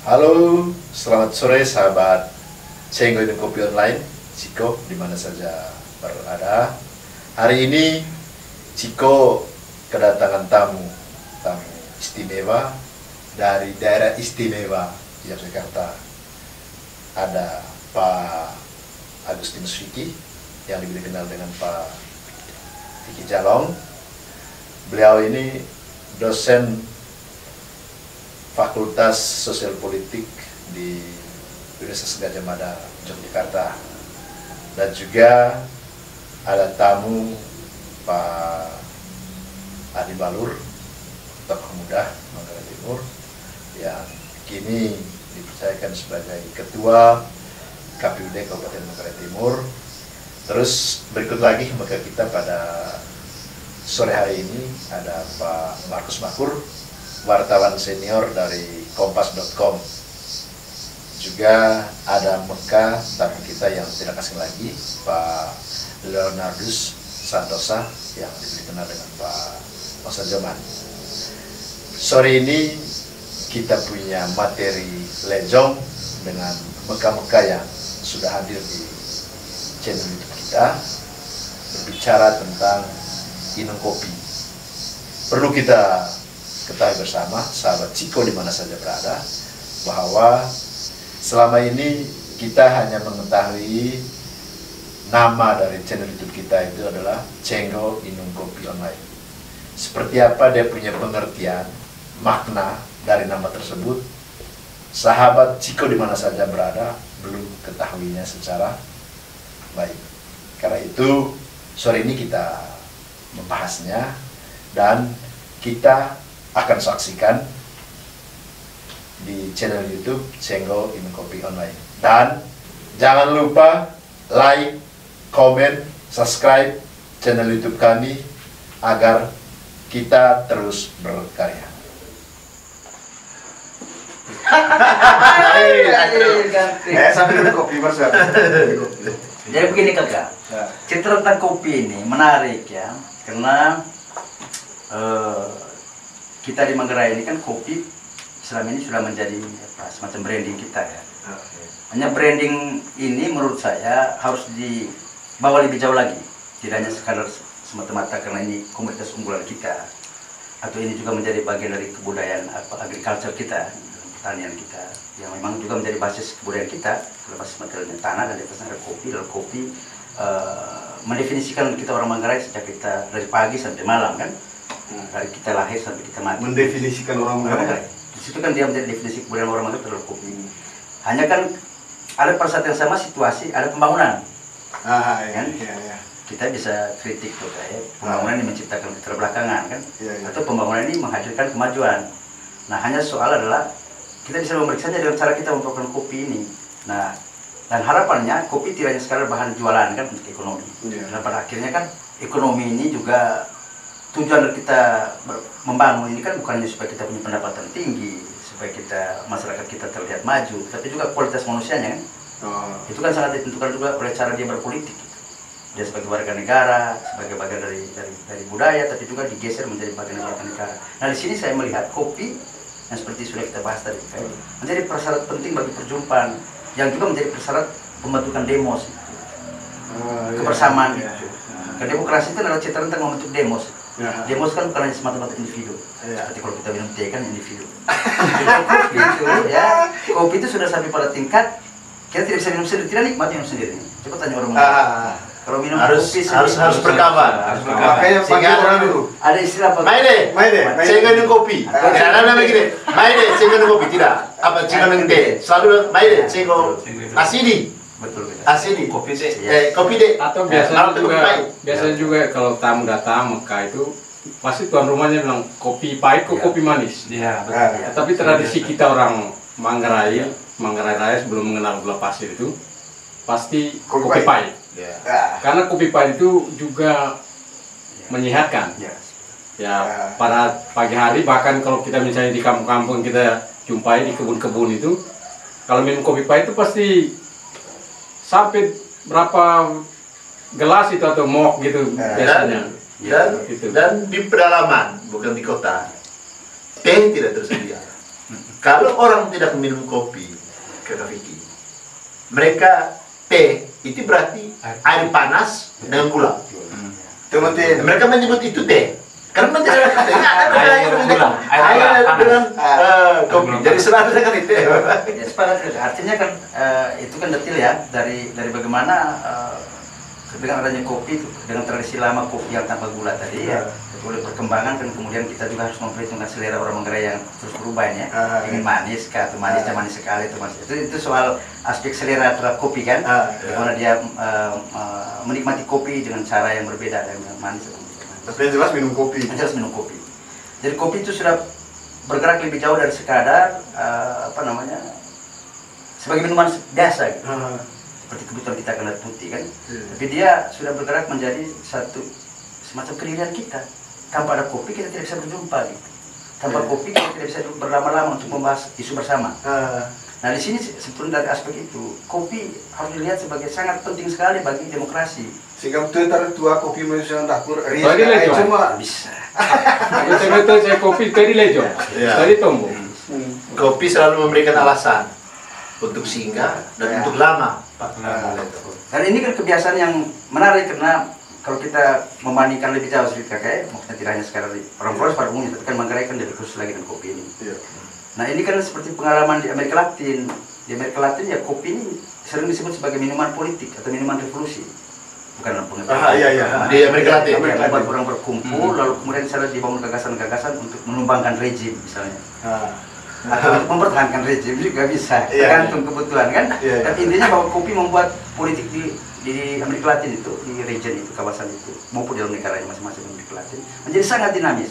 Halo, selamat sore sahabat Cenggo Minum Kopi Online, Ciko di mana saja berada. Hari ini Ciko kedatangan tamu istimewa dari daerah istimewa Yogyakarta. Ada Pak Agustinus Vicky yang lebih dikenal dengan Pak Vicky Jalong. Beliau ini dosen Fakultas Sosial Politik di Universitas Gadjah Mada, Yogyakarta. Dan juga ada tamu Pak Adi Balur, tokoh muda Manggarai Timur, yang kini dipercayakan sebagai Ketua KPUD Kabupaten Manggarai Timur. Terus berikut lagi maka kita pada sore hari ini ada Pak Markus Makur, wartawan senior dari kompas.com. Juga ada Meka tamu kita yang tidak asing lagi, Pak Leonardus Santosa yang dikenal dengan Pak Masa Joman. Sore ini kita punya materi lejong dengan Meka-Meka yang sudah hadir di channel YouTube kita, berbicara tentang Inung Kopi. Perlu kita ketahui bersama, sahabat Ciko di mana saja berada, bahwa selama ini kita hanya mengetahui nama dari channel YouTube kita itu adalah Cenggo Minum Kopi Online. Seperti apa dia punya pengertian, makna dari nama tersebut, sahabat Ciko di mana saja berada belum ketahuinya secara baik. Karena itu sore ini kita membahasnya dan kita akan saksikan di channel YouTube Cenggo Minum Kopi Online. Dan jangan lupa like, komen, subscribe channel YouTube kami agar kita terus berkarya. Sambil minum kopi mas. Jadi begini kakak, cerita tentang kopi ini menarik ya, karena kita di Manggarai ini kan kopi selama ini sudah menjadi semacam branding kita ya. Hanya branding ini menurut saya harus dibawa lebih jauh lagi. Tidak hanya sekadar semata-mata karena ini komunitas unggulan kita, atau ini juga menjadi bagian dari kebudayaan agriculture kita, pertanian kita, yang memang juga menjadi basis kebudayaan kita. Basis materialnya tanah dan di atasnya ada kopi. Dan kopi mendefinisikan kita orang Manggarai sejak kita dari pagi sampai malam kan. Dari kita lahir sampai kita mati. Mendefinisikan orang Manggarai. Di situ kan dia menjadi definisi kebudayaan orang Manggarai terhadap kopi. Hanya kan ada pada saat yang sama situasi, ada pembangunan. Kan? Iya. Kita bisa kritik terkait pembangunan ini menciptakan keterbelakangan kan, atau pembangunan ini menghadirkan kemajuan. Nah, hanya soal adalah kita bisa memeriksanya dengan cara kita memproduksi kopi ini. Nah, dan harapannya kopi tidak hanya sekadar bahan jualan kan untuk ekonomi. Dan pada akhirnya kan ekonomi ini juga tujuan dari kita membangun ini kan bukan hanya supaya kita punya pendapatan tinggi, supaya masyarakat kita terlihat maju, tapi juga kualitas manusianya kan. Itu kan sangat ditentukan juga oleh cara dia berpolitik. Dia sebagai warga negara, sebagai bagian dari budaya, tapi juga digeser menjadi bagian dari warga negara. Nah, di sini saya melihat kopi yang seperti sudah kita bahas tadi menjadi prasyarat penting bagi perjumpaan, yang juga menjadi prasyarat pembentukan demos, kebersamaan itu. Karena demokrasi itu adalah cita tentang membentuk demos. Demos kan bukan hanya semata-mata individu. Seperti kalau kita minum teh kan individu. Kopi itu ya, kopi itu sudah sampai pada tingkat kita tidak bisa minum sendiri, tidak nikmat minum sendiri. Coba tanya orang kalau minum kopi harus berkawan. Makanya panggil orang dulu. ada istilah apa? Maide, Cenggo Minum Kopi. Tidak ada nama gini. Maide, Cenggo Minum Kopi tidak. Apa Cenggo Minum Teh? Selalu Maide, Cenggo Asidi. Betul. Asidi. Kopi deh. Kopi deh. Atau biasanya juga kalau tamu datang Mekah itu pasti tuan rumahnya bilang kopi pahit kok kopi manis. Iya, betul. Tapi tradisi kita orang Manggarai Raya sebelum mengenal gula pasir itu pasti kopi pahit. Karena kopi pahit itu juga menyehatkan. Ya, pada pagi hari bahkan kalau kita misalnya di kampung-kampung kita jumpai di kebun-kebun itu, kalau minum kopi pahit itu pasti sampai berapa gelas itu atau mok gitu biasanya. Dan di pedalaman bukan di kota, teh tidak tersedia. Kalau orang tidak minum kopi, kata Vicky, mereka teh itu berarti air panas dengan gula. Teman-teman, Mereka menyebut itu teh. Karena tidak ada teh, ada air dengan kopi. Jadi selalu kan itu. Ya, sepakat. Artinya kan itu kan detail ya dari bagaimana dengan adanya kopi itu, dengan tradisi lama kopi yang tanpa gula tadi ya, boleh perkembangan kan kemudian kita juga harus memperhitungkan selera orang Manggarai yang terus berubah ya, ingin manis kah atau manisnya manis sekali atau manis itu soal aspek selera terhadap kopi kan, bagaimana dia menikmati kopi dengan cara yang berbeda dengan manis. tapi yang jelas minum kopi. Yang jelas minum kopi. Jadi kopi itu sudah bergerak lebih jauh dari sekadar sebagai minuman biasa gitu. Seperti kebutuhan kita akan air putih kan, tapi dia sudah bergerak menjadi satu semacam kedirian kita. Tanpa ada kopi kita tidak bisa berjumpa gitu. Tanpa kopi kita tidak bisa berlama-lama untuk membahas isu bersama. Nah di sini sebetulnya dari aspek itu kopi harus dilihat sebagai sangat penting sekali bagi demokrasi. Sehingga tua kopi manusia dapur cuma Bisa. Betul saya kopi tadi lejo, tadi tombo. Kopi selalu memberikan alasan untuk singgah dan untuk lama. Dan ini kan kebiasaan yang menarik karena kalau kita membandingkan lebih jauh sedikit kakek, maksudnya tidak hanya sekarang di orang Flores pada umumnya, tapi kan Manggarai kan lebih khusus lagi dengan kopi ini. Nah ini kan seperti pengalaman di Amerika Latin. Di Amerika Latin ya kopi ini sering disebut sebagai minuman politik atau minuman revolusi. Bukan pengetahuan. Di Amerika Latin. Membuat orang berkumpul, lalu kemudian misalnya dibangun gagasan-gagasan untuk menumbangkan rejim misalnya. Atau untuk mempertahankan rejim juga bisa, tergantung kebutuhan kan. Tapi intinya bahwa kopi membuat politik di Amerika Latin itu, di region itu, kawasan itu, maupun di dalam negaranya masing-masing Amerika Latin menjadi sangat dinamis.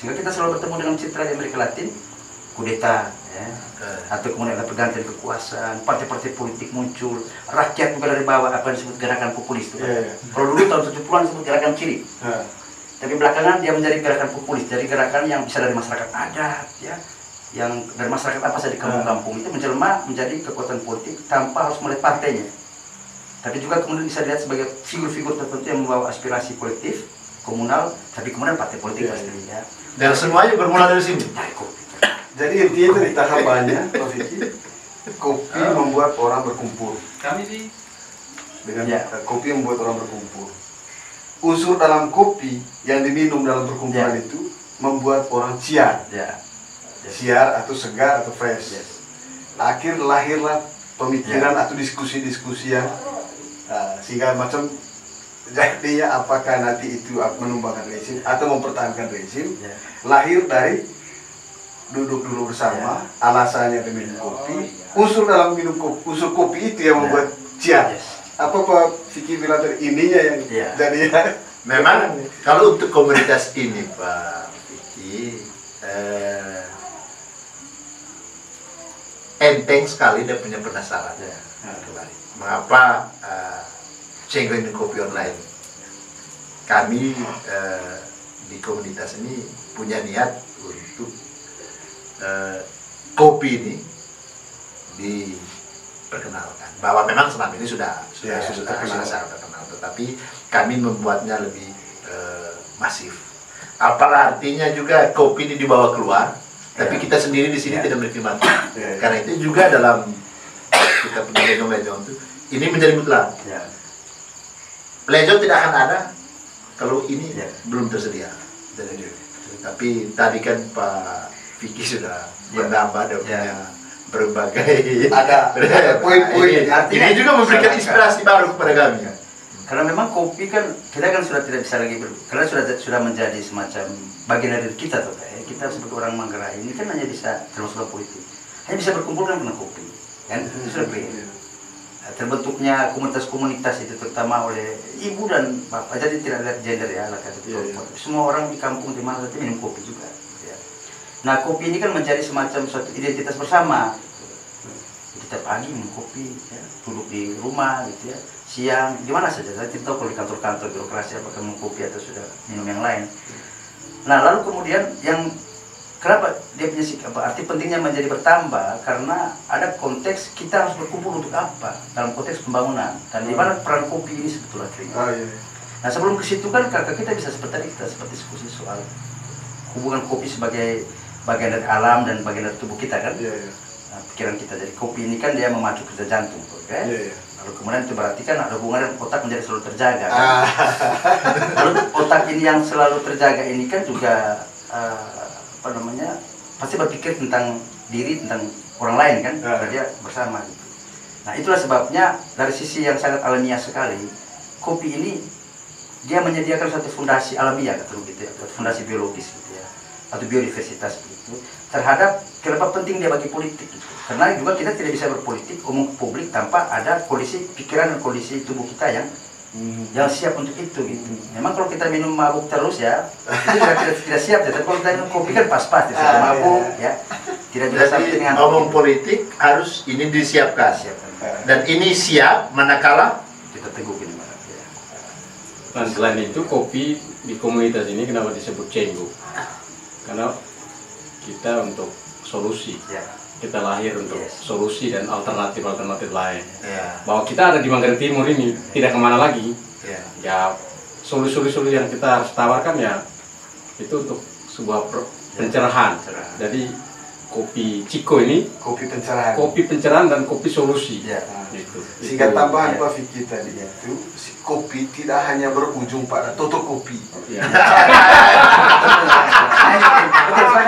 Sehingga kita selalu bertemu dengan citra di Amerika Latin, kudeta, ya, atau kemudian ada pergantian kekuasaan, partai-partai politik muncul, rakyat juga dari bawah, apa yang disebut gerakan populis itu. Kalau dulu tahun 70-an disebut gerakan kiri. Tapi belakangan dia menjadi gerakan populis, jadi gerakan yang bisa dari masyarakat adat, ya, yang dari masyarakat apa saja di kampung-kampung itu menjelma menjadi kekuatan politik tanpa harus melihat partainya. Tapi juga kemudian bisa dilihat sebagai figur-figur tertentu yang membawa aspirasi kolektif, komunal, tapi kemudian partai politik pasti ya. Dan semuanya bermula dari sini. Dari kopi. Jadi intinya itu di tahapannya, kopi membuat orang berkumpul. Kami sih Dengan kopi membuat orang berkumpul. Unsur dalam kopi yang diminum dalam perkumpulan itu membuat orang ciar, ciar atau segar atau fresh. Lahirlah pemikiran atau diskusi-diskusi yang sehingga macam jadinya apakah nanti itu menumbangkan rezim atau mempertahankan rezim, lahir dari duduk-duduk bersama, alasannya minum kopi. Unsur dalam minum kopi, unsur kopi itu yang membuat ciar. Apa Pak Vicky bilang tadi, ininya yang jadi memang kalau untuk komunitas ini Pak Vicky enteng sekali dia punya penasaran kembali. Mengapa Cenggo minum kopi online? Kami di komunitas ini punya niat untuk kopi ini diperkenalkan, bahwa memang selama ini sudah sangat terkenal, tetapi kami membuatnya lebih masif. Apalah artinya juga kopi ini dibawa keluar, tapi kita sendiri di sini tidak menikmati. Karena itu juga dalam kita punya lejong-lejong itu ini menjadi mutlak. Lejong tidak akan ada kalau ini belum tersedia. Tapi tadi kan Pak Vicky sudah menambah dan punya berbagai ada poin-poin. Ini juga memberikan inspirasi baru kepada kami. Karena memang kopi kan kita kan sudah tidak bisa lagi karena sudah menjadi semacam bagian dari kita tuh. Kita sebagai orang Manggarai ini kan hanya bisa termasuk politik, hanya bisa berkumpul kan karena kopi, kan itu sudah clear. Terbentuknya komunitas-komunitas itu terutama oleh ibu dan bapak, jadi tidak lihat gender ya, semua orang di kampung di mana saja minum kopi juga. Nah kopi ini kan menjadi semacam suatu identitas bersama. Kita pagi minum kopi, duduk di rumah gitu ya, siang di mana saja. Saya tidak tahu kalau di kantor-kantor birokrasi apakah minum kopi atau sudah minum yang lain. Nah lalu kemudian yang kenapa dia punya arti pentingnya menjadi bertambah karena ada konteks kita harus berkumpul untuk apa dalam konteks pembangunan dan di mana peran kopi ini sebetulnya. Nah sebelum ke situ kan kakak kita bisa seperti diskusi soal hubungan kopi sebagai bagian dari alam dan bagian dari tubuh kita kan. Nah, pikiran kita. Jadi kopi ini kan dia memacu kerja jantung, okay? Lalu kemudian itu berarti kan ada hubungan dengan otak menjadi selalu terjaga kan. Lalu otak ini yang selalu terjaga ini kan juga apa namanya, pasti berpikir tentang diri, tentang orang lain kan, karena dia bersama gitu. Nah itulah sebabnya dari sisi yang sangat alamiah sekali, kopi ini dia menyediakan satu fondasi alamiah gitu ya, fondasi biologis gitu ya, atau biodiversitas begitu, terhadap kenapa penting dia bagi politik gitu. Karena juga kita tidak bisa berpolitik umum publik tanpa ada kondisi pikiran dan kondisi tubuh kita yang siap untuk itu gitu. Memang kalau kita minum mabuk terus ya, itu juga tidak siap ya. Tapi kalau kita minum kopi kan pas-pas, tidak mabuk ya. Tidak juga sampai dengan ngomong politik harus ini disiapkan. Dan ini siap manakala kita teguhin. Ya. Dan selain itu kopi di komunitas ini kenapa disebut Cenggu? Karena kita untuk solusi. Ya. Kita lahir untuk solusi dan alternatif lain. Bahwa kita ada di Manggarai Timur ini tidak kemana lagi. Ya solusi-solusi yang kita harus tawarkan ya itu untuk sebuah pencerahan. Jadi kopi Ciko ini kopi pencerahan dan kopi solusi. Gitu. Sehingga tambahan Pak Vicky tadi itu si kopi tidak hanya berujung pada tutup kopi.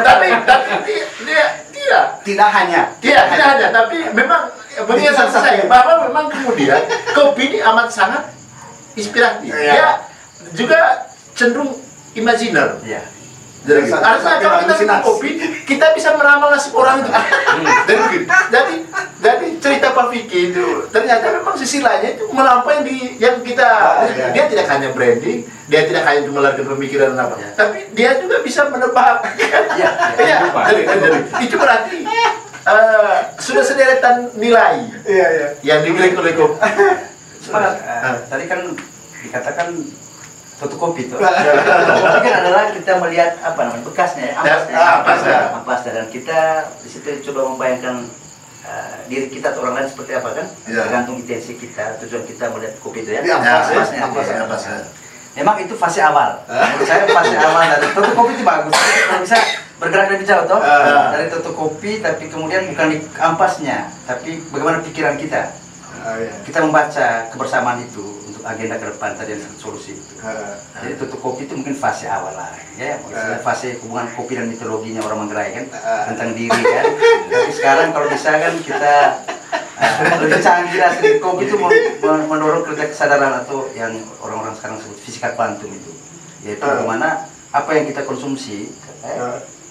Tapi dia tidak hanya, tapi memang begini saya bahwa memang kemudian kopi ini amat sangat inspiratif. Dia juga cenderung imajiner. Jadi artinya kalau kita minum kopi, kita bisa meramal nasib orang itu. Jadi cerita Pak Vicky itu ternyata memang sisi lainnya itu melampaui yang kita. Dia tidak hanya branding, dia tidak hanya melahirkan pemikiran apa, tapi dia juga bisa menebak. Itu berarti sudah sederetan nilai yang dimiliki oleh kopi. Semangat. Tadi kan dikatakan tutup kopi itu. Kopi kan adalah kita melihat apa namanya bekasnya ya, ampasnya, dan kita di situ coba membayangkan diri kita atau orang lain seperti apa kan, tergantung intensi kita, tujuan kita melihat kopi itu ya. Ampasnya. Memang itu fase awal. Menurut saya fase awal dari tutup kopi itu bagus. Kalau bisa bergerak lebih jauh toh dari tutup kopi, tapi kemudian bukan di ampasnya, tapi bagaimana pikiran kita. Kita membaca kebersamaan itu untuk agenda ke depan tadi yang solusi itu. Jadi tutup kopi itu mungkin fase awal lah, ya. Fase hubungan kopi dan mitologinya orang Manggarai kan, tentang diri kan. Tapi sekarang kalau bisa kan kita lebih canggih lah sedikit. Kopi itu mendorong kerja kesadaran atau yang orang-orang sekarang sebut fisika kuantum itu, yaitu bagaimana apa yang kita konsumsi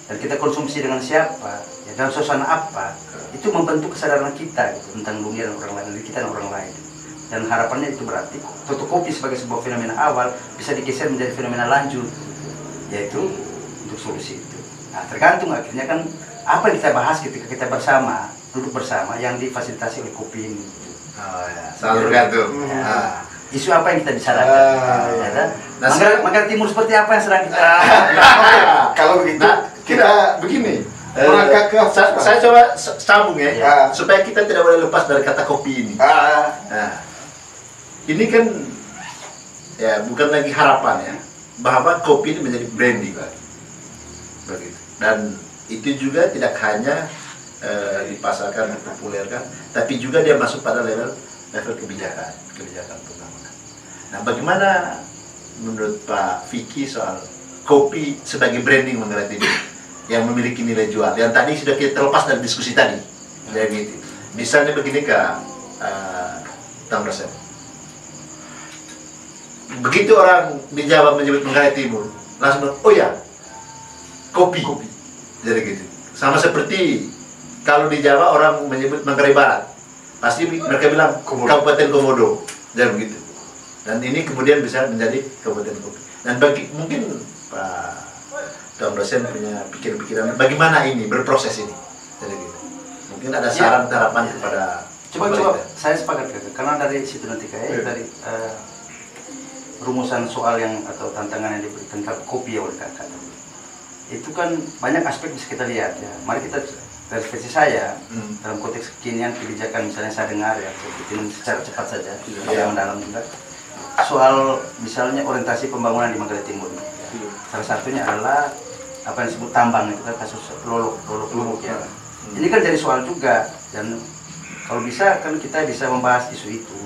dan kita konsumsi dengan siapa, ya, dalam suasana apa, itu membentuk kesadaran kita gitu, tentang dunia dan orang lain, diri kita dan orang lain. Dan harapannya itu berarti tutup kopi sebagai sebuah fenomena awal bisa digeser menjadi fenomena lanjut, yaitu untuk solusi itu. Nah tergantung akhirnya kan apa yang kita bahas ketika kita bersama, duduk bersama yang difasilitasi oleh kopi ini. Selalu tergantung. Isu apa yang kita bicarakan? Manggarai Timur seperti apa yang sedang kita? Kalau begitu kita begini. Saya coba sambung ya, supaya kita tidak boleh lepas dari kata kopi ini. Ini kan ya bukan lagi harapan ya, bahwa kopi ini menjadi branding begitu. Dan itu juga tidak hanya dipasarkan, dipopulerkan, tapi juga dia masuk pada level kebijakan pembangunan. Nah, bagaimana menurut Pak Vicky soal kopi sebagai branding Manggarai Timur yang memiliki nilai jual? Yang tadi sudah kita terlepas dari diskusi tadi, ya gitu. Misalnya begini Kak Tam Rasem. Begitu orang di Jawa menyebut Manggarai Timur, langsung bilang, oh ya, kopi. Jadi gitu. Sama seperti kalau di Jawa orang menyebut Manggarai Barat, pasti mereka bilang Kabupaten Komodo, dan begitu. Dan ini kemudian bisa menjadi Kabupaten Kopi. Dan bagi mungkin Pak Tam Rasem punya pikiran-pikiran bagaimana ini berproses ini. Jadi gitu. Mungkin ada saran harapan kepada coba saya sepakat karena dari situ nanti kayak dari rumusan soal yang atau tantangan yang diberikan tentang kopi oleh kakak itu kan banyak aspek bisa kita lihat ya. Mari kita dari versi saya dalam konteks kekinian kebijakan misalnya saya dengar ya secara cepat saja yang mendalam juga soal misalnya orientasi pembangunan di Manggarai Timur. Salah satunya adalah apa yang disebut tambang itu kan kasus lolok ya. Ini kan jadi soal juga, dan kalau bisa kan kita bisa membahas isu itu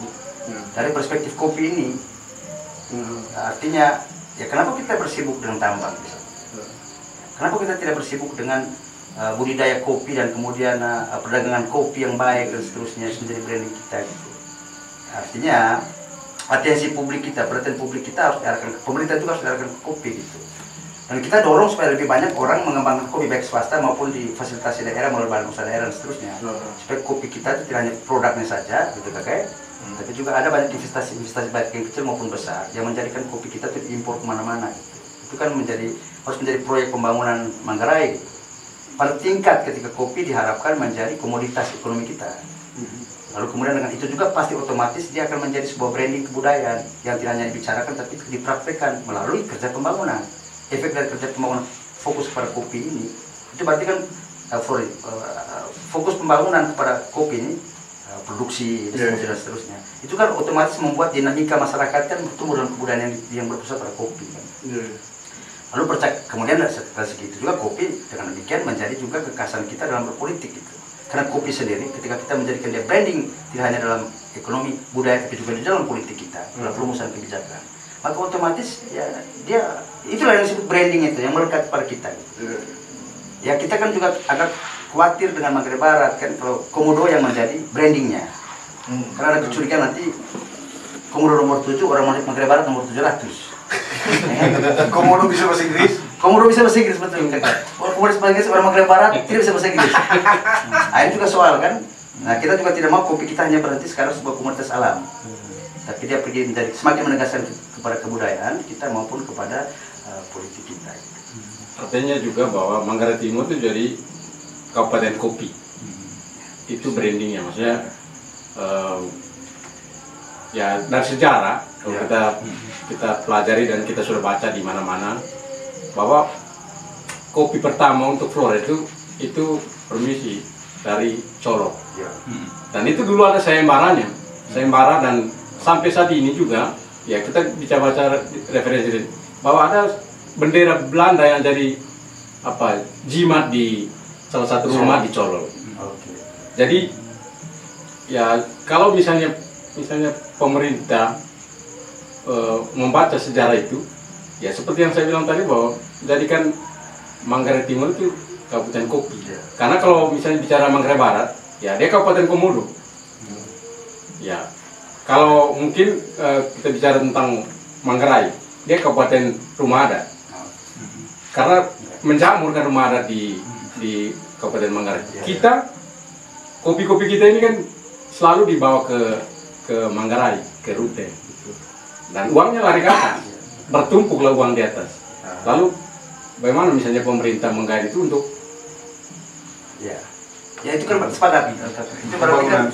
dari perspektif kopi ini. Artinya ya kenapa kita bersibuk dengan tambang? Kenapa kita tidak bersibuk dengan budidaya kopi dan kemudian perdagangan kopi yang baik dan seterusnya menjadi branding kita gitu. Artinya atensi publik kita, perhatian publik kita harus diarahkan, pemerintah juga harus diarahkan ke kopi gitu. Dan kita dorong supaya lebih banyak orang mengembangkan kopi baik swasta maupun di fasilitasi daerah melalui badan usaha daerah dan seterusnya. Supaya kopi kita itu tidak hanya produknya saja, gitu kakek, tapi juga ada banyak investasi baik yang kecil maupun besar yang menjadikan kopi kita itu diimpor kemana-mana. Gitu. Itu kan harus menjadi proyek pembangunan Manggarai. Gitu. Pada tingkat ketika kopi diharapkan menjadi komoditas ekonomi kita. Lalu kemudian dengan itu juga pasti otomatis dia akan menjadi sebuah branding kebudayaan yang tidak hanya dibicarakan tapi dipraktekkan melalui kerja pembangunan. Efek dari kerja pembangunan fokus pada kopi ini itu berarti kan fokus pembangunan kepada kopi ini produksi dan seterusnya itu kan otomatis membuat dinamika masyarakat kan bertumbuh dalam kebudayaan yang berpusat pada kopi kan. Lalu kemudian setelah segitu juga kopi dengan demikian menjadi juga kekasan kita dalam berpolitik gitu. Karena kopi sendiri ketika kita menjadikan dia branding tidak hanya dalam ekonomi budaya tapi juga di dalam politik kita dalam perumusan kebijakan, maka otomatis ya dia itulah yang disebut branding itu yang melekat pada kita gitu. Ya kita kan juga agak khawatir dengan Manggarai Barat kan kalau Komodo yang menjadi brandingnya karena ada kecurigaan nanti Komodo nomor 7 orang Manggarai Barat nomor 700. Komodo bisa bahasa Inggris? Komodo bisa bahasa Inggris betul kakak. Komodo sebagai orang Manggarai Barat tidak bisa bahasa Inggris. Nah ini juga soal kan. Nah kita juga tidak mau kopi kita hanya berhenti sekarang sebuah komoditas alam. Tapi dia pergi menjadi semakin menegaskan kepada kebudayaan kita maupun kepada politik kita. Artinya juga bahwa Manggarai Timur itu jadi kabupaten kopi. Itu brandingnya, maksudnya ya dari sejarah kalau kita pelajari dan kita sudah baca di mana-mana bahwa kopi pertama untuk Flora itu permisi dari Colo. Dan itu dulu ada sayembaranya, sayembara dan sampai saat ini juga ya kita bisa baca referensi bahwa ada bendera Belanda yang jadi jimat di salah satu rumah di Colo. Jadi ya kalau misalnya pemerintah membaca sejarah itu ya seperti yang saya bilang tadi bahwa jadikan Manggarai Timur itu kabupaten kopi. Karena kalau misalnya bicara Manggarai Barat ya dia kabupaten Komodo. Ya kalau mungkin kita bicara tentang Manggarai, dia kabupaten rumah adat. Karena menjamur kan rumah adat di Kabupaten Manggarai. Kita kopi-kopi kita ini kan selalu dibawa ke Manggarai, ke Rute. Dan uangnya lari ke atas, bertumpuklah uang di atas. Lalu bagaimana misalnya pemerintah menggait itu untuk ya itu kan sepakat. Itu berarti kan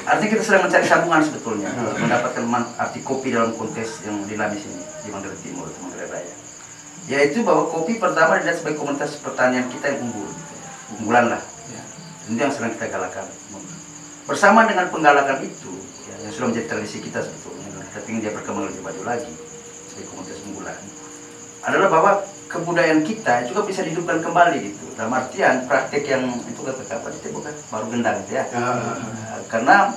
artinya kita sedang mencari sambungan sebetulnya, mendapatkan arti kopi dalam konteks yang dinamis ini di Manggarai Timur atau Manggarai Raya. Yaitu bahwa kopi pertama dilihat sebagai komunitas pertanian kita yang unggulan lah. Ini yang sedang kita galakan. Bersama dengan penggalakan itu, yang sudah menjadi tradisi kita sebetulnya, kita ingin dia berkembang lebih maju lagi sebagai komunitas unggulan, adalah bahwa kebudayaan kita juga bisa dihidupkan kembali gitu. Dalam artian praktek yang itu apa bukan baru gendang gitu ya. Karena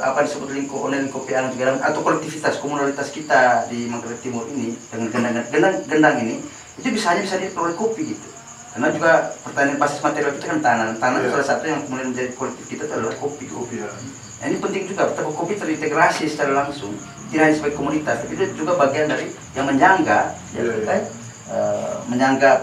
apa disebut lingkupian atau kolektivitas komunalitas kita di Manggarai Timur ini dengan gendang ini itu hanya bisa diperoleh kopi gitu. Karena juga pertanian basis material kita kan tanah salah satu yang kemudian menjadi kolektif kita itu adalah kopi. Nah, ini penting juga betapa kopi terintegrasi secara langsung tidak hanya sebagai komunitas tapi itu juga bagian dari yang menyangga menyangga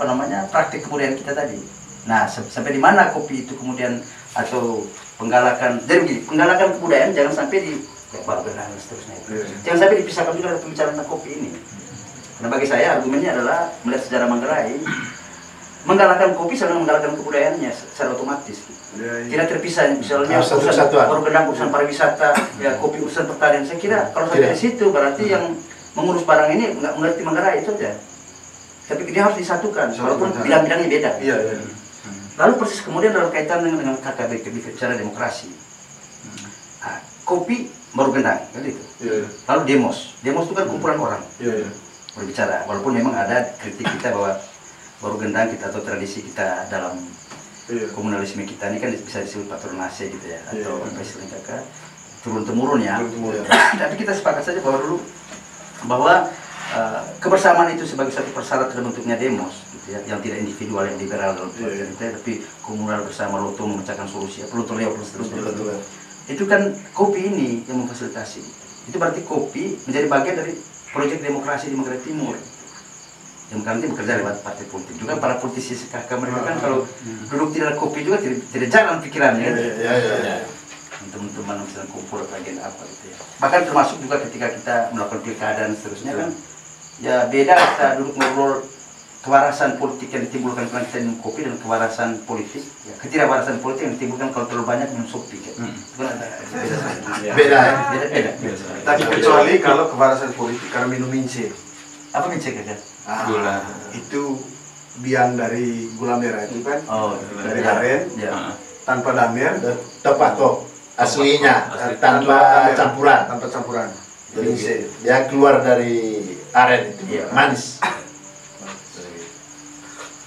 praktik kebudayaan kita tadi. Nah sampai di mana kopi itu kemudian atau penggalakan, jadi begini, penggalakan kebudayaan jangan sampai di dan seterusnya jangan sampai dipisahkan juga dari pembicaraan tentang kopi ini. Karena bagi saya argumennya adalah melihat sejarah Manggarai, menggalakkan kopi sedang menggalakkan kebudayaannya secara otomatis. Tidak terpisah, misalnya urusan pariwisata, ya kopi urusan pertanian. Saya kira kalau sampai di situ berarti yang mengurus barang ini nggak mengerti Manggarai itu aja. Tapi dia harus disatukan, walaupun bidang-bidangnya beda. Lalu persis kemudian dalam kaitan dengan KKB, bicara demokrasi. Nah, kopi baru gendang, kan itu. Lalu demos itu kan kumpulan orang berbicara. Walaupun memang ada kritik kita bahwa baru gendang kita atau tradisi kita dalam komunalisme kita ini kan bisa disebut patronase gitu ya, atau apa istilahnya kakak turun temurun ya. Tapi kita sepakat saja bahwa kebersamaan itu sebagai satu persyarat terbentuknya demos gitu ya, yang tidak individual yang liberal dalam pengertian kita, tapi komunal bersama loto memecahkan solusi, perlu terlihat terus seterusnya. Itu kan kopi ini yang memfasilitasi. Itu berarti kopi menjadi bagian dari proyek demokrasi di Manggarai Timur. Yang nanti bekerja lewat partai politik. Juga para politisi SKK mereka kan kalau duduk di dalam kopi juga tidak jalan pikirannya. Teman-teman misalnya kumpul bagian apa gitu ya. Bahkan termasuk juga ketika kita melakukan pilkada dan seterusnya kan ya beda kita duduk ngobrol kewarasan politik yang ditimbulkan karena kita minum kopi dan kewarasan politik ya, ketidakwarasan politik yang ditimbulkan kalau terlalu banyak minum kopi kan. Itu kan ada beda. Tapi kecuali kalau kewarasan politik karena minum mince. Apa mince kan? Gula. Itu biang dari gula merah itu kan. Dari aren tanpa damer tepat kok aslinya tanpa campuran. Mince. Dia keluar dari aren itu manis.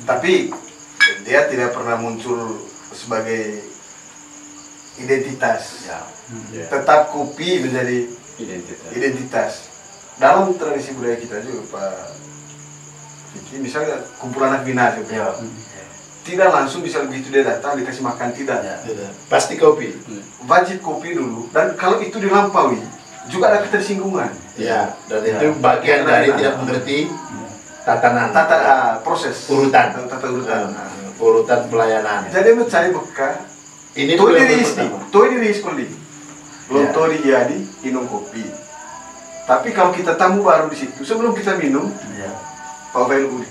Tapi dia tidak pernah muncul sebagai identitas. Tetap kopi menjadi identitas. Dalam tradisi budaya kita juga Pak Vicky, misalnya kumpulan anak bina juga. Tidak langsung bisa begitu dia datang dikasih makan, tidak. Pasti kopi. Wajib kopi dulu, dan kalau itu dilampaui juga ada ketersinggungan. Ya, dan itu bagian dari tidak mengerti tatanan, proses urutan, urutan pelayanan. Jadi mencari bekal. Ini tuh diri sekolah, belum tahu dihiadi minum kopi. Tapi kalau kita tamu baru di situ, sebelum kita minum, Pavel Uri,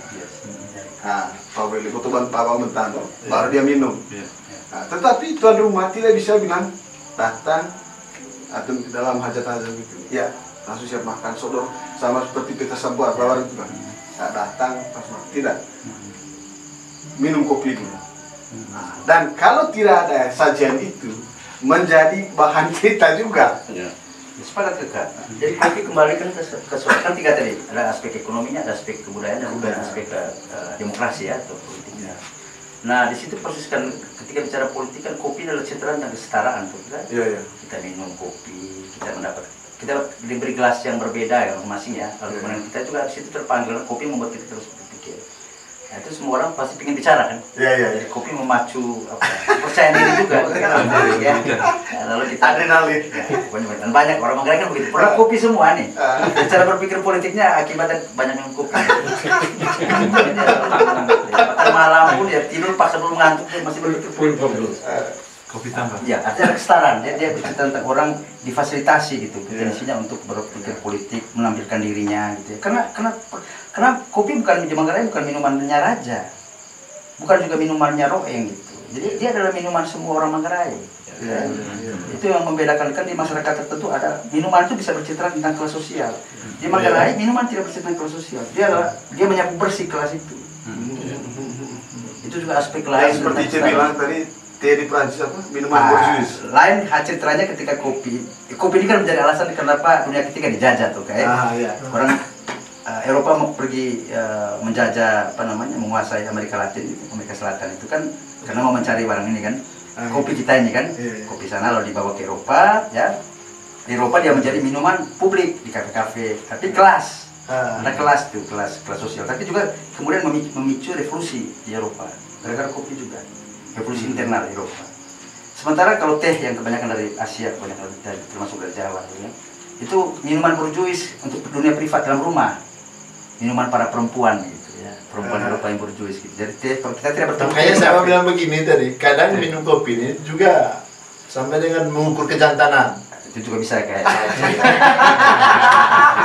Pavel Kotoban Papa Mentano, baru dia minum. Tetapi tuan rumah tidak bisa bilang datang atau dalam hajat-hajat gitu. Ya, langsung siap makan sodor sama seperti kita sebuah bawar itu kan. Datang pas tidak minum kopi dulu. Dan kalau tidak ada sajian itu menjadi bahan kita juga. Sepakat Kak. Jadi kopi kembalikan ke kan tiga tadi, ada aspek ekonominya, ada aspek kebudayaan, dan ada aspek demokrasi ya atau politiknya. Nah di situ proses kan ketika bicara politik kan kopi adalah citra tentang kesetaraan tuh kan. Kita minum kopi, kita diberi gelas yang berbeda ya masing-masing ya. Lalu kemudian kita juga di situ terpanggil, kopi membuat kita terus berpikir. Nah, itu semua orang pasti ingin bicara kan. Jadi kopi memacu kepercayaan diri juga. Lalu kita adrenalin. Dan banyak orang Manggarai kan begitu. Pernah kopi semua nih. Cara berpikir politiknya akibatnya banyak minum kopi. Pada malam pun dia tidur pas sebelum ngantuk dia masih berpikir politik. Kopi tambah. Ya, artinya ada kesetaraan. Dia bercerita tentang orang difasilitasi gitu, potensinya untuk berpikir politik, menampilkan dirinya gitu. Karena kopi bukan di Manggarai bukan minumannya raja, bukan juga minumannya roeng gitu. Jadi dia adalah minuman semua orang Manggarai. Itu yang membedakan kan di masyarakat tertentu ada minuman itu bisa bercerita tentang kelas sosial. Di Manggarai minuman tidak bercerita tentang kelas sosial. Dia menyapu bersih kelas itu. Itu juga aspek lain. Seperti saya bilang tadi. Di Prancis apa? Minuman borjuis. Lain ceritanya ketika kopi ini kan menjadi alasan kenapa dunia ketiga dijajah tuh kayak orang Eropa mau pergi menjajah menguasai Amerika Latin, Amerika Selatan itu kan karena mau mencari barang ini kan kopi kita ini kan kopi sana lalu dibawa ke Eropa ya. Di Eropa dia menjadi minuman publik di kafe-kafe, tapi kelas ada kelas tuh kelas sosial, tapi juga kemudian memicu revolusi di Eropa gara-gara kopi juga. Revolusi internal Eropa. Sementara kalau teh yang kebanyakan dari Asia, kebanyakan termasuk dari Jawa, ya, itu minuman borjuis untuk dunia privat dalam rumah, minuman para perempuan gitu ya, perempuan Eropa yang borjuis gitu. Jadi teh kalau kita tidak bertemu. Makanya saya bilang begini tadi, kadang minum kopi ini juga sampai dengan mengukur kejantanan. Itu juga bisa kayak.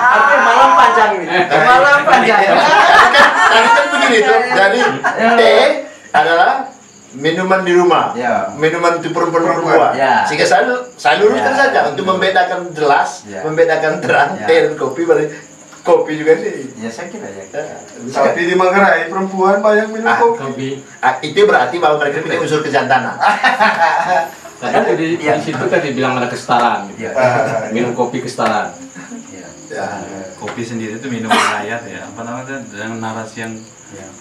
Artinya malam panjang ini. Malam panjang. Tadi kan begini tuh. Jadi teh adalah minuman di rumah, minuman itu perempuan. Sehingga saya luruskan saja untuk membedakan jelas, membedakan terang teh dan kopi. Kopi juga sih. Ya saya kira ya. Tapi di Manggarai perempuan banyak minum kopi. Itu berarti bahwa mereka punya unsur kejantanan. Kan di situ kan dibilang ada kesetaraan. Minum kopi kesetaraan. Kopi sendiri itu minuman rakyat ya. Apa namanya dengan narasi yang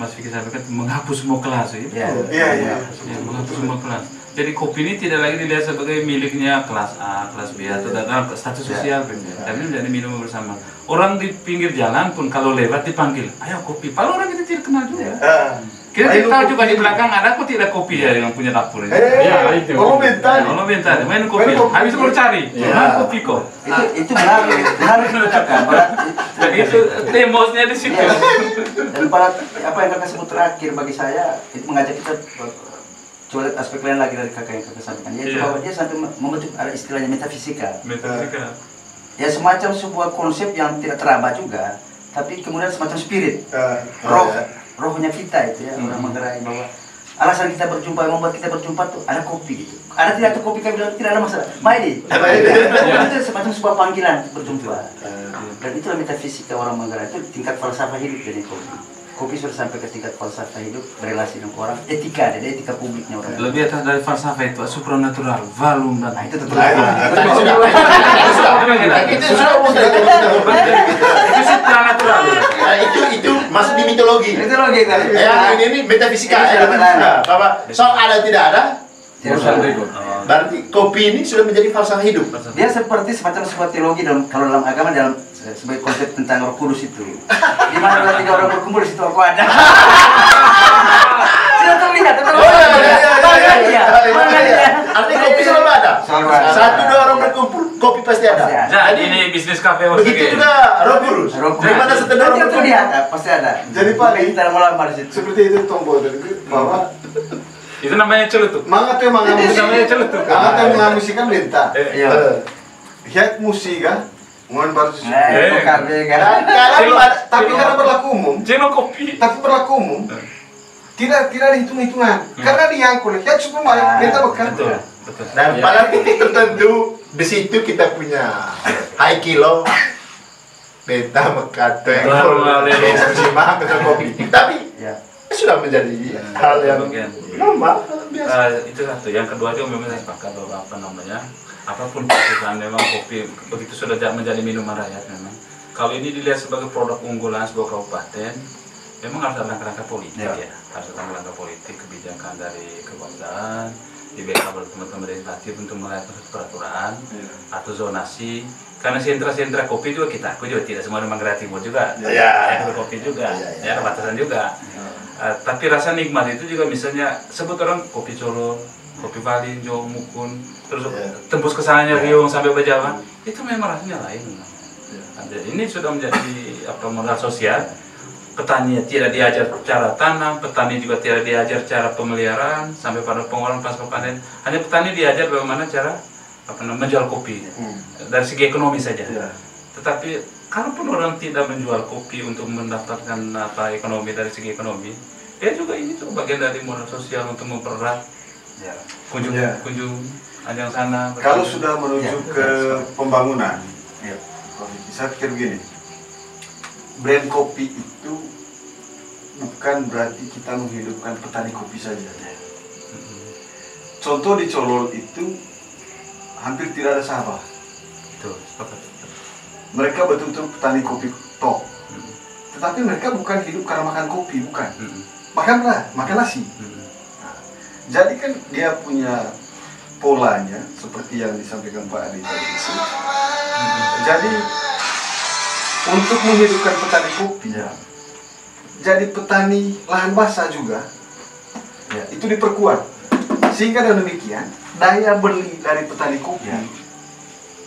Mas Vicky sampaikan menghapus semua kelas itu. Menghapus semua kelas. Jadi kopi ini tidak lagi dilihat sebagai miliknya kelas A, kelas B atau dalam status sosial, tapi ini menjadi minum bersama. Orang di pinggir jalan pun kalau lewat dipanggil, ayo kopi. Padahal orang itu tidak kenal juga. Kita tidak tahu juga di belakang ada kok tidak kopi ya yang punya dapur itu. Itu. Kalau bentar, main kopi. Habis baru cari, mana kopi kok? Itu menarik kan. Jadi itu demosnya di situ. Dan pada apa yang kakak sebut terakhir bagi saya itu mengajak kita coba lihat aspek lain lagi dari kakak yang kakak sampaikan, yaitu bahwa dia sampai membentuk ada istilahnya metafisika. Ya semacam sebuah konsep yang tidak teraba juga, tapi kemudian semacam spirit, rohnya kita itu ya, orang Manggarai, bahwa alasan kita berjumpa, yang membuat kita berjumpa tuh ada kopi gitu. Ada tidak ada kopi, kami bilang tidak ada masalah. Maidi. Itu semacam sebuah panggilan berjumpa. Dan itulah metafisika orang Manggarai, itu tingkat falsafah hidup dari kopi. Kopi sudah sampai ke tingkat falsafah hidup, berelasi dengan orang, etika, ada etika publiknya orang. Lebih atas dari falsafah itu supranatural, valum dan itu tentu. Itu supranatural. Itu masuk di mitologi. Mitologi tadi. Ini metafisika. Bahwa soal ada tidak ada. Berarti kopi ini sudah menjadi falsafah hidup. Dia seperti semacam sebuah teologi kalau dalam agama dalam sebagai konsep tentang Roh Kudus itu. Di mana ada 3 orang berkumpul di situ aku ada. Sudah terlihat, Artinya kopi selalu ada. 1-2 orang berkumpul, kopi pasti ada. Jadi ini bisnis kafe. Begitu juga Roh Kudus. Di mana 1-2 orang berkumpul pasti ada. Jadi paling kita melambar di situ. seperti itu tombol tadi bahwa itu namanya celutuk. Mangat yang mengamusikan bentar. Hiat musika, mohon baru tapi karena berlaku umum. Kopi. Tapi berlaku umum. Tidak ada hitung-hitungan. Karena diangkut, hiat supaya bentar bekan. Dan pada titik tertentu di situ kita punya high kilo, beta mekate, kopi. Tapi sudah menjadi hal yang normal, biasa. Itu satu. Yang kedua juga memang saya sepakat bahwa apapun perusahaan memang kopi begitu sudah menjadi minuman rakyat memang. Kalau ini dilihat sebagai produk unggulan sebuah kabupaten, memang harus ada langkah-langkah politik ya. Harus ada langkah politik, kebijakan dari kekuasaan, di backup oleh teman-teman legislatif untuk melihat peraturan atau zonasi. Karena sentra-sentra kopi juga aku juga tidak semua Manggarai Timur juga. Kopi juga, ada batasan juga. Tapi rasa nikmat itu juga misalnya sebut orang kopi Solo, kopi Bali, Jo, Mukun, terus tembus ke sana Riung sampai Bajawa, itu memang rasanya lain. Ini sudah menjadi modal sosial. Petani tidak diajar cara tanam, petani juga tidak diajar cara pemeliharaan sampai pada pengolahan pasca panen. Hanya petani diajar bagaimana cara menjual kopi dari segi ekonomi saja. Tetapi kalaupun orang tidak menjual kopi untuk mendapatkan ekonomi dari segi ekonomi, dia juga ini bagian dari modal sosial untuk mempererat kunjung anjang sana. Kalau sudah menuju ke pembangunan, saya pikir begini, brand kopi itu bukan berarti kita menghidupkan petani kopi saja. Contoh di Colol itu hampir tidak ada sahabat. Mereka betul-betul petani kopi top. Tetapi mereka bukan hidup karena makan kopi, bukan. Makan nasi. Jadi kan dia punya polanya seperti yang disampaikan Pak Adi tadi itu. Jadi untuk menghidupkan petani kopi, jadi petani lahan basah juga, itu diperkuat. Sehingga dengan demikian daya beli dari petani kopi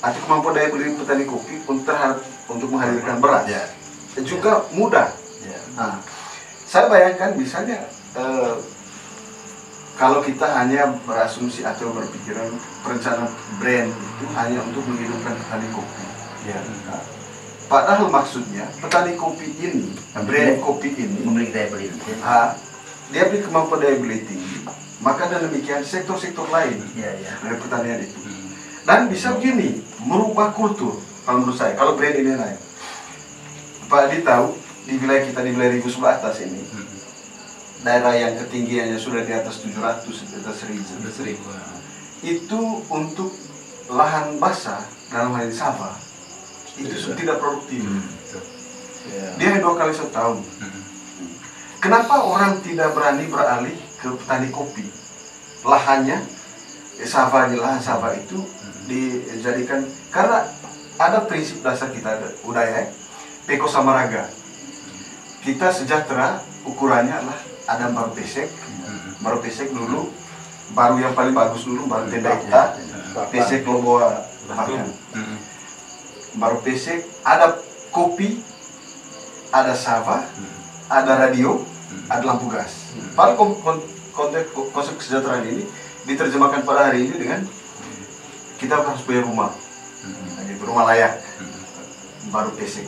atau kemampuan daya beli petani kopi untuk menghadirkan beras juga mudah. Nah, saya bayangkan misalnya kalau kita hanya berasumsi atau berpikiran perencanaan brand itu hanya untuk menghidupkan petani kopi. Padahal maksudnya petani kopi ini, brand kopi ini memiliki daya beli. Dia beli kemampuan daya beli tinggi. Maka dengan demikian sektor-sektor lain dari pertanian itu. Dan bisa begini, merubah kultur kalau menurut saya, kalau brand ini naik. Pak Adi tahu, di wilayah kita, di wilayah Ribu sebelah atas ini, daerah yang ketinggiannya sudah di atas 700, di atas 1000. Itu untuk lahan basah, dalam hal ini sawah, itu tidak produktif. Dia 2 kali setahun. kenapa orang tidak berani beralih ke petani kopi? Lahannya, lahan sava itu dijadikan, karena ada prinsip dasar kita budaya, Peko Samaraga. Kita sejahtera, ukurannya adalah ada baru pesek dulu, baru yang paling bagus dulu, baru tenda kita, pesek lobo makan. Baru pesek, ada kopi, ada sava, ada radio, ada lampu gas. Pada konsep kesejahteraan ini diterjemahkan pada hari ini dengan kita harus punya rumah, rumah layak. Baru pesek.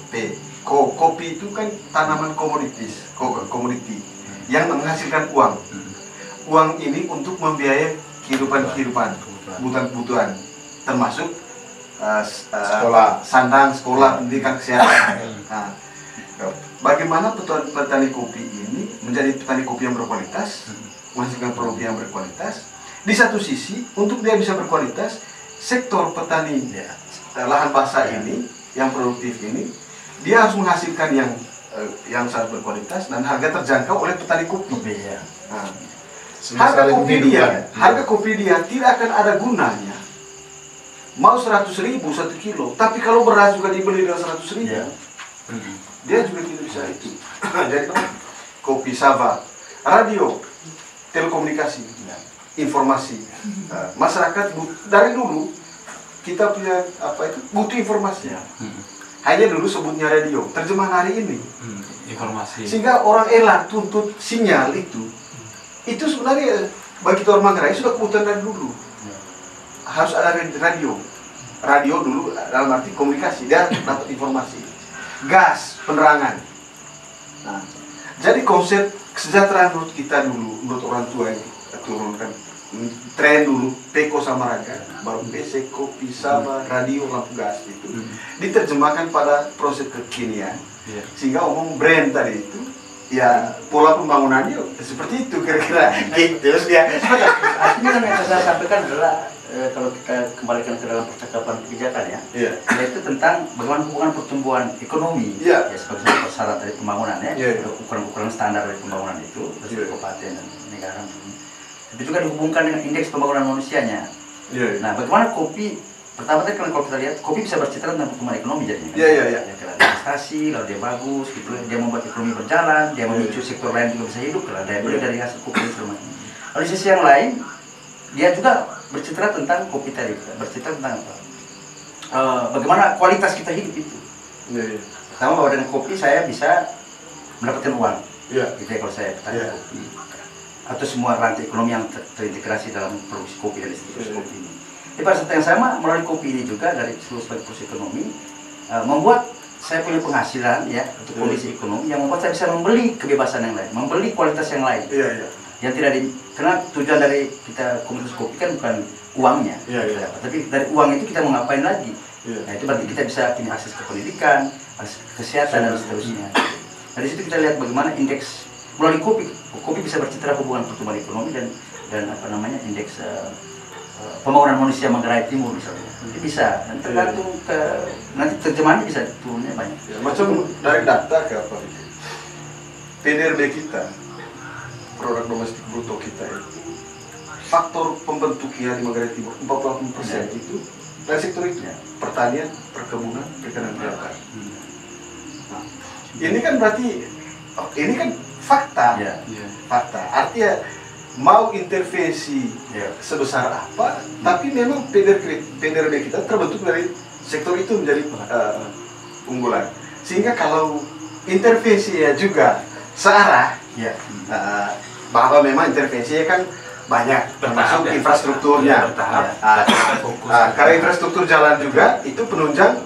Kopi itu kan tanaman komoditi yang menghasilkan uang. Uang ini untuk membiayai kehidupan, kebutuhan, termasuk sandang, sekolah, pendidikan, kesehatan. Nah, bagaimana petani kopi ini menjadi petani kopi yang berkualitas, menghasilkan produk yang berkualitas. Di satu sisi, untuk dia bisa berkualitas, sektor petani lahan basah ini, yang produktif ini, dia harus menghasilkan yang sangat berkualitas dan harga terjangkau oleh petani kopi. Nah, harga kopi dia tidak akan ada gunanya. Mau 100.000 1 kilo, tapi kalau beras juga dibeli dengan 100.000, dia juga tidak bisa itu. Jadi kopi sava, radio, telekomunikasi, informasi. Masyarakat dari dulu kita punya butuh informasi. Hanya dulu sebutnya radio, terjemahan hari ini. Informasi. Sehingga orang elak tuntut sinyal itu sebenarnya bagi orang Manggarai sudah kebutuhan dari dulu. Harus ada radio dulu dalam arti komunikasi, dia dapat informasi. Gas, penerangan. Nah, jadi konsep kesejahteraan menurut kita dulu, menurut orang tua yang turunkan tren dulu, Peko Samaraga, baru pesek, kopi, sava, radio, lampu gas itu diterjemahkan pada proses kekinian, sehingga omong brand tadi itu ya pola pembangunannya seperti itu kira-kira gitu. Terus dia artinya kan yang saya sampaikan adalah kalau kita kembalikan ke dalam percakapan kebijakan yaitu tentang bagaimana hubungan pertumbuhan ekonomi sebagai syarat dari pembangunan ukuran-ukuran standar dari pembangunan itu dari kabupaten dan negara, tapi juga dihubungkan dengan indeks pembangunan manusianya. Nah, bagaimana kopi pertama tadi kalau kita lihat kopi bisa bercitra tentang pertumbuhan ekonomi jadinya. Kalau ada investasi, lalu dia bagus gitu, dia membuat ekonomi berjalan, dia memicu sektor lain juga bisa hidup kalau daya beli dari hasil kopi itu. Lalu di sisi yang lain dia juga bercitra tentang kopi tadi, bercitra tentang apa? Bagaimana kualitas kita hidup itu. Pertama bahwa dengan kopi saya bisa mendapatkan uang. Gitu ya, kalau saya petani kopi atau semua rantai ekonomi yang terintegrasi dalam produksi kopi dan distribusi kopi ini. Tapi pada saat yang sama melalui kopi ini juga dari seluruh proses ekonomi membuat saya punya penghasilan untuk kondisi ekonomi yang membuat saya bisa membeli kebebasan yang lain, membeli kualitas yang lain. Yang tidak karena tujuan dari kita komunitas kopi kan bukan uangnya, tapi dari uang itu kita mau ngapain lagi. Nah, itu berarti kita bisa punya akses ke pendidikan, akses ke kesehatan dan seterusnya. Nah, di situ kita lihat bagaimana indeks melalui kopi bisa bercitra hubungan pertumbuhan ekonomi dan indeks pembangunan manusia Manggarai Timur misalnya. Itu bisa, dan tergantung ke nanti terjemahannya bisa turunnya banyak. Macam dari data ke apa itu? PDRB kita, produk domestik bruto kita itu, faktor pembentuknya di Manggarai Timur 48% itu dari sektor itu, pertanian, perkebunan, perikanan kelautan. Nah, ini kan berarti ini kan fakta. Fakta. Artinya mau intervensi sebesar apa, tapi memang PDRB kita terbentuk dari sektor itu menjadi unggulan. Sehingga kalau intervensinya juga searah, bahwa memang intervensinya kan banyak, termasuk infrastrukturnya. Karena infrastruktur jalan juga itu penunjang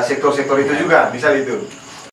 sektor-sektor itu juga, misal itu.